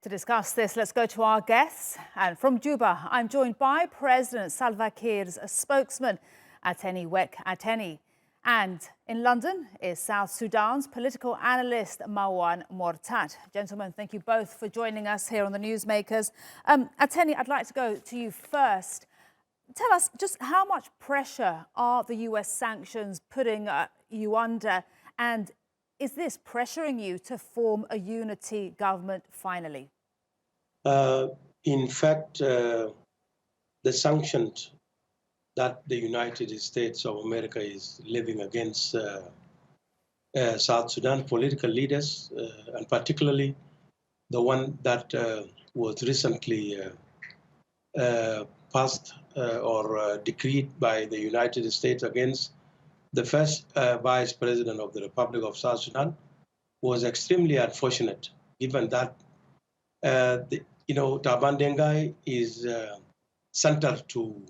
To discuss this, let's go to our guests. And from Juba, I'm joined by President Salva Kiir's spokesman, Ateny Wek Ateny. And in London is South Sudan's political analyst, Mawan Muortat. Gentlemen, thank you both for joining us here on the Newsmakers. Ateny, I'd like to go to you first. Tell us just how much pressure are the US sanctions putting you under, and is this pressuring you to form a unity government finally? In fact, the sanctions that the United States of America is levying against South Sudan political leaders, and particularly the one that was recently passed or decreed by the United States against the first Vice President of the Republic of South Sudan, was extremely unfortunate, given that Taban Dengai is central to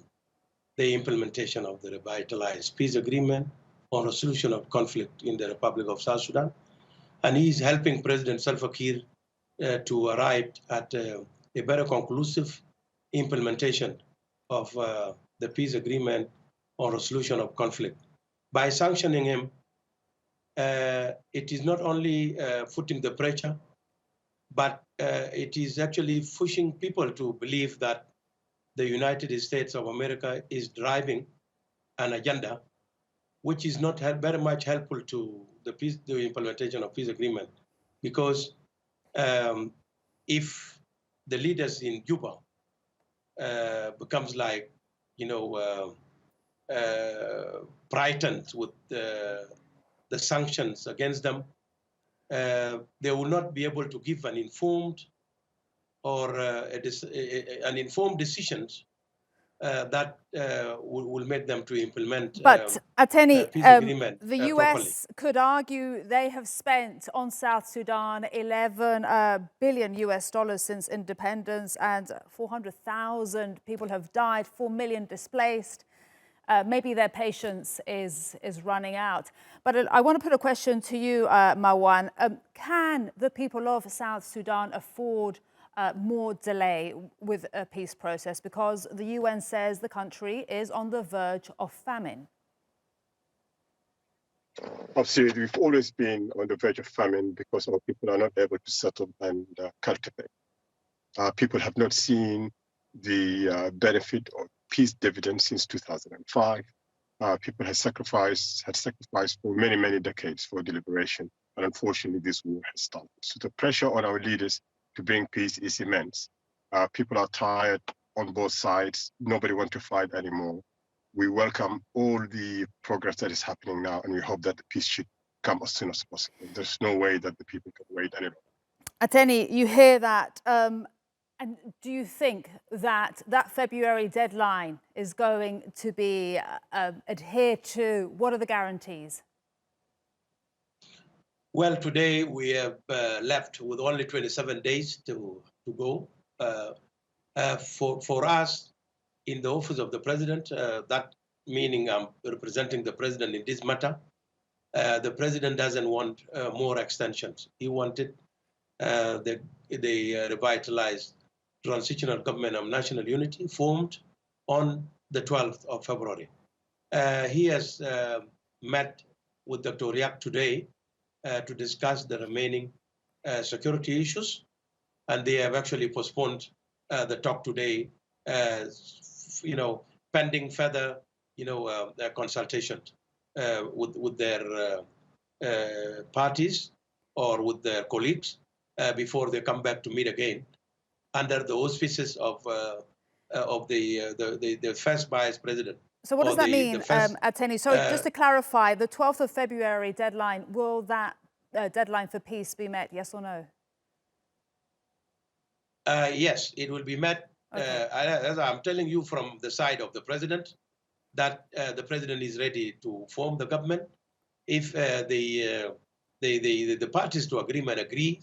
the implementation of the revitalized peace agreement on resolution of conflict in the Republic of South Sudan. And he is helping President Salva Kiir to arrive at a very conclusive implementation of the peace agreement on resolution of conflict. By sanctioning him, it is not only putting the pressure, but it is actually pushing people to believe that the United States of America is driving an agenda which is not very much helpful to the implementation of peace agreement. Because if the leaders in Juba becomes like, frightened with the sanctions against them, they will not be able to give an informed or an informed decisions that will make them to implement. But Ateny, the US properly. could argue they have spent on South Sudan $11 billion since independence, and 400,000 people have died, 4 million displaced. Maybe their patience is running out. But I want to put a question to you, Mawan. Can the people of South Sudan afford more delay with a peace process, because the UN says the country is on the verge of famine? Absolutely. We've always been on the verge of famine because our people are not able to settle and cultivate. People have not seen the benefit of peace dividends since 2005. People had sacrificed for many, many decades for deliberation. And unfortunately, this war has started. So the pressure on our leaders to bring peace is immense. People are tired on both sides. Nobody wants to fight anymore. We welcome all the progress that is happening now, and we hope that the peace should come as soon as possible. There's no way that the people can wait any longer. Ateny, you hear that. And do you think that that February deadline is going to be adhered to? What are the guarantees? Well, today we have left with only 27 days to go. For us, in the office of the president, that meaning I'm representing the president in this matter, the president doesn't want more extensions. He wanted the revitalized transitional government of national unity formed on the 12th of February. He has met with Dr. Riak today to discuss the remaining security issues, and they have actually postponed the talk today, pending further, consultation with their parties or with their colleagues before they come back to meet again under the auspices of the first vice president. So what does that mean, Ateny? So just to clarify, the 12th of February deadline, will that deadline for peace be met, yes or no? Yes, it will be met. Okay. As I'm telling you from the side of the president, that the president is ready to form the government if the parties to agreement agree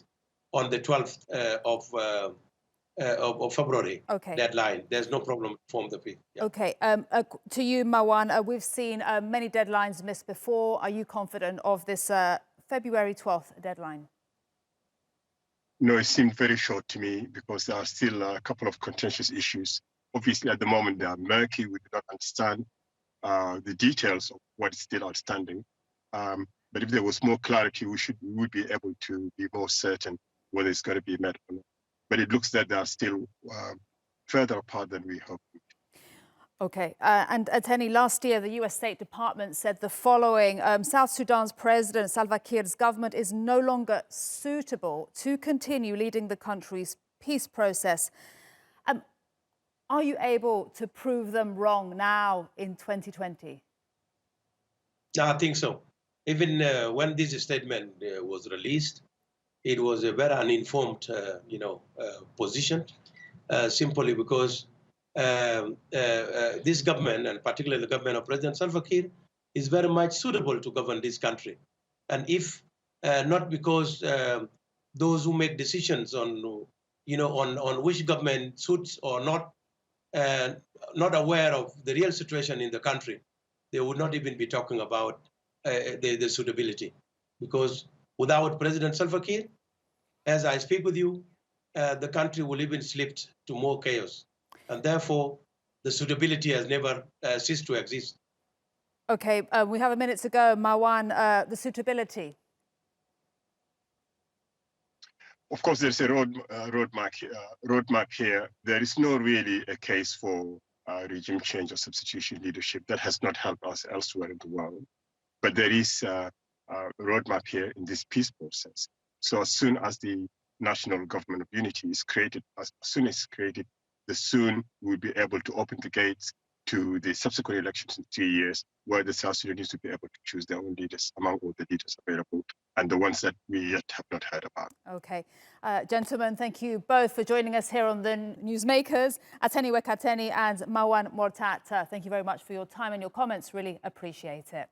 on the 12th of February deadline. There's no problem to form the peace. Yeah. Okay. To you, Mawan, we've seen many deadlines missed before. Are you confident of this February 12th deadline? No, it seemed very short to me because there are still a couple of contentious issues. Obviously, at the moment, they are murky. We do not understand the details of what is still outstanding. But if there was more clarity, we would be able to be more certain whether it's going to be met or not. But it looks that they are still further apart than we hoped. Okay. And Ateny, last year, the US State Department said the following: South Sudan's President Salva Kiir's government is no longer suitable to continue leading the country's peace process. Are you able to prove them wrong now in 2020? I think so. Even when this statement was released, it was a very uninformed, position, simply because this government, and particularly the government of President Salva Kiir, is very much suitable to govern this country. And if not because those who make decisions on which government suits or not aware of the real situation in the country, they would not even be talking about the suitability. Because without President Salva Kiir, as I speak with you, the country will even slip to more chaos. And therefore, the suitability has never ceased to exist. Okay, we have a minute to go. Mawan, the suitability. Of course, there's a roadmap here. There is no really a case for regime change or substitution leadership. That has not helped us elsewhere in the world. But there is a roadmap here in this peace process. So as soon as the National Government of Unity is created, as soon as it's created, soon we'll be able to open the gates to the subsequent elections in 3 years, where the South Sudanese will be able to choose their own leaders among all the leaders available, and the ones that we yet have not heard about. Okay. Gentlemen, thank you both for joining us here on the Newsmakers. Ateny Wek Ateny and Mawan Muortat, thank you very much for your time and your comments. Really appreciate it.